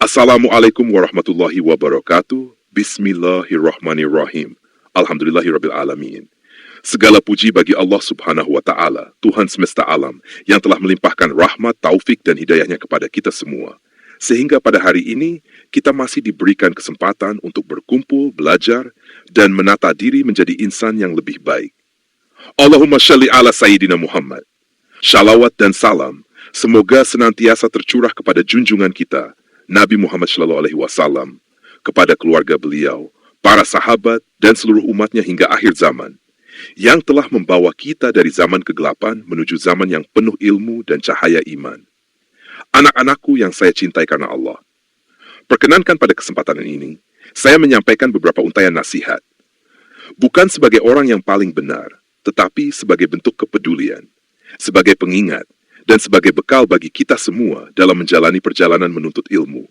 Assalamualaikum warahmatullahi wabarakatuh. Bismillahirrahmanirrahim. Alhamdulillahirrabbilalamin. Segala puji bagi Allah subhanahu wa ta'ala, Tuhan semesta alam, yang telah melimpahkan rahmat, taufik, dan hidayahnya kepada kita semua. Sehingga pada hari ini, kita masih diberikan kesempatan untuk berkumpul, belajar, dan menata diri menjadi insan yang lebih baik. Allahumma shalli ala Sayyidina Muhammad. Shalawat dan salam, semoga senantiasa tercurah kepada junjungan kita, Nabi Muhammad SAW, kepada keluarga beliau, para sahabat, dan seluruh umatnya hingga akhir zaman, yang telah membawa kita dari zaman kegelapan menuju zaman yang penuh ilmu dan cahaya iman. Anak-anakku yang saya cintai karena Allah, perkenankan pada kesempatan ini, saya menyampaikan beberapa untayan nasihat. Bukan sebagai orang yang paling benar, tetapi sebagai bentuk kepedulian, sebagai pengingat, dan sebagai bekal bagi kita semua dalam menjalani perjalanan menuntut ilmu.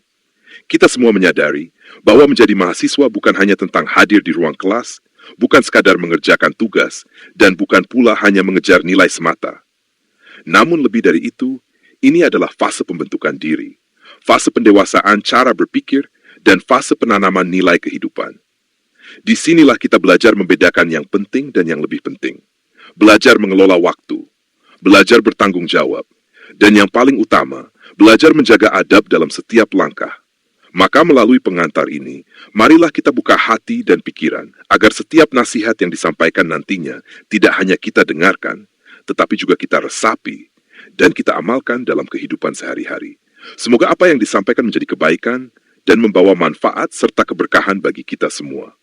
Kita semua menyadari bahwa menjadi mahasiswa bukan hanya tentang hadir di ruang kelas, bukan sekadar mengerjakan tugas, dan bukan pula hanya mengejar nilai semata. Namun lebih dari itu, ini adalah fase pembentukan diri, fase pendewasaan cara berpikir, dan fase penanaman nilai kehidupan. Disinilah kita belajar membedakan yang penting dan yang lebih penting. Belajar mengelola waktu, belajar bertanggung jawab, dan yang paling utama, belajar menjaga adab dalam setiap langkah. Maka melalui pengantar ini, marilah kita buka hati dan pikiran, agar setiap nasihat yang disampaikan nantinya tidak hanya kita dengarkan, tetapi juga kita resapi, dan kita amalkan dalam kehidupan sehari-hari. Semoga apa yang disampaikan menjadi kebaikan, dan membawa manfaat serta keberkahan bagi kita semua.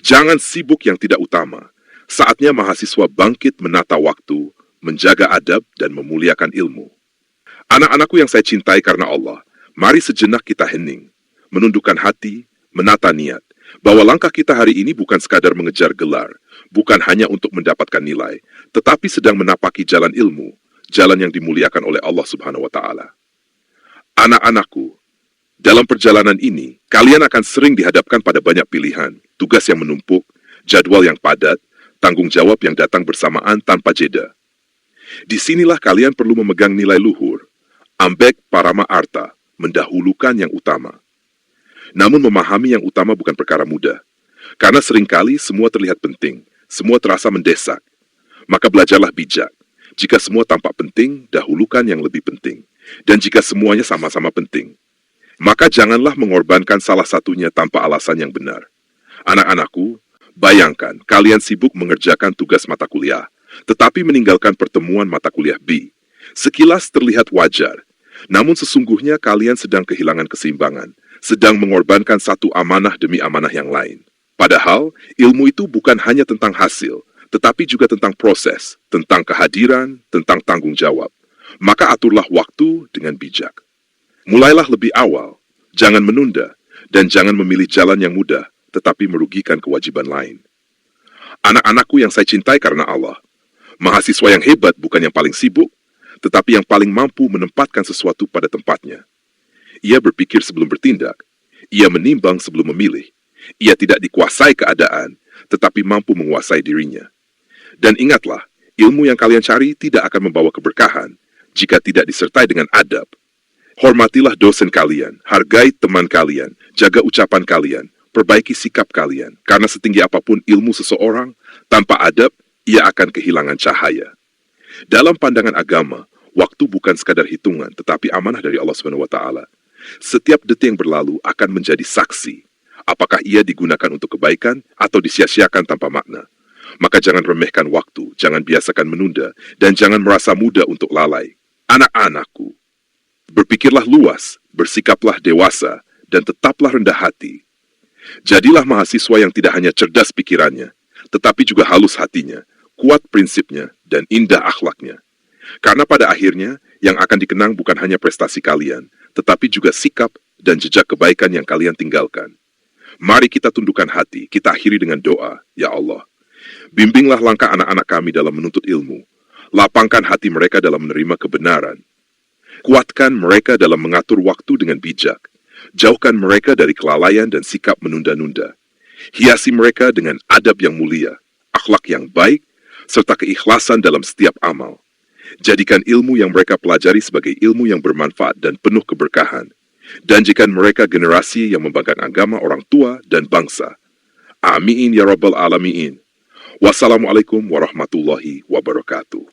Jangan sibuk yang tidak utama. Saatnya mahasiswa bangkit menata waktu, menjaga adab, dan memuliakan ilmu. Anak-anakku yang saya cintai karena Allah, mari sejenak kita hening, menundukkan hati, menata niat, bahwa langkah kita hari ini bukan sekadar mengejar gelar, bukan hanya untuk mendapatkan nilai, tetapi sedang menapaki jalan ilmu, jalan yang dimuliakan oleh Allah Subhanahu wa Ta'ala. Anak-anakku, dalam perjalanan ini, kalian akan sering dihadapkan pada banyak pilihan, tugas yang menumpuk, jadwal yang padat, tanggung jawab yang datang bersamaan tanpa jeda. Disinilah kalian perlu memegang nilai luhur, ambek parama arta, mendahulukan yang utama. Namun memahami yang utama bukan perkara mudah, karena seringkali semua terlihat penting, semua terasa mendesak. Maka belajarlah bijak. Jika semua tampak penting, dahulukan yang lebih penting. Dan jika semuanya sama-sama penting, maka janganlah mengorbankan salah satunya tanpa alasan yang benar. Anak-anakku, bayangkan kalian sibuk mengerjakan tugas mata kuliah, tetapi meninggalkan pertemuan mata kuliah B. Sekilas terlihat wajar, namun sesungguhnya kalian sedang kehilangan keseimbangan, sedang mengorbankan satu amanah demi amanah yang lain. Padahal, ilmu itu bukan hanya tentang hasil, tetapi juga tentang proses, tentang kehadiran, tentang tanggung jawab. Maka aturlah waktu dengan bijak. Mulailah lebih awal, jangan menunda, dan jangan memilih jalan yang mudah, tetapi merugikan kewajiban lain. Anak-anakku yang saya cintai karena Allah, mahasiswa yang hebat bukan yang paling sibuk, tetapi yang paling mampu menempatkan sesuatu pada tempatnya. Ia berpikir sebelum bertindak, ia menimbang sebelum memilih, ia tidak dikuasai keadaan, tetapi mampu menguasai dirinya. Dan ingatlah, ilmu yang kalian cari tidak akan membawa keberkahan, jika tidak disertai dengan adab. Hormatilah dosen kalian, hargai teman kalian, jaga ucapan kalian, perbaiki sikap kalian, karena setinggi apapun ilmu seseorang, tanpa adab, ia akan kehilangan cahaya. Dalam pandangan agama, waktu bukan sekadar hitungan, tetapi amanah dari Allah SWT. Setiap detik yang berlalu akan menjadi saksi, apakah ia digunakan untuk kebaikan atau disia-siakan tanpa makna. Maka jangan remehkan waktu, jangan biasakan menunda, dan jangan merasa mudah untuk lalai. Anak-anakku, berpikirlah luas, bersikaplah dewasa, dan tetaplah rendah hati. Jadilah mahasiswa yang tidak hanya cerdas pikirannya, tetapi juga halus hatinya, kuat prinsipnya, dan indah akhlaknya. Karena pada akhirnya, yang akan dikenang bukan hanya prestasi kalian, tetapi juga sikap dan jejak kebaikan yang kalian tinggalkan. Mari kita tundukkan hati, kita akhiri dengan doa, Ya Allah. Bimbinglah langkah anak-anak kami dalam menuntut ilmu. Lapangkan hati mereka dalam menerima kebenaran. Kuatkan mereka dalam mengatur waktu dengan bijak. Jauhkan mereka dari kelalaian dan sikap menunda-nunda. Hiasi mereka dengan adab yang mulia, akhlak yang baik, serta keikhlasan dalam setiap amal. Jadikan ilmu yang mereka pelajari sebagai ilmu yang bermanfaat dan penuh keberkahan. dan jadikan mereka generasi yang membanggakan agama orang tua dan bangsa. Amin ya Rabbal Alamin. Wassalamualaikum warahmatullahi wabarakatuh.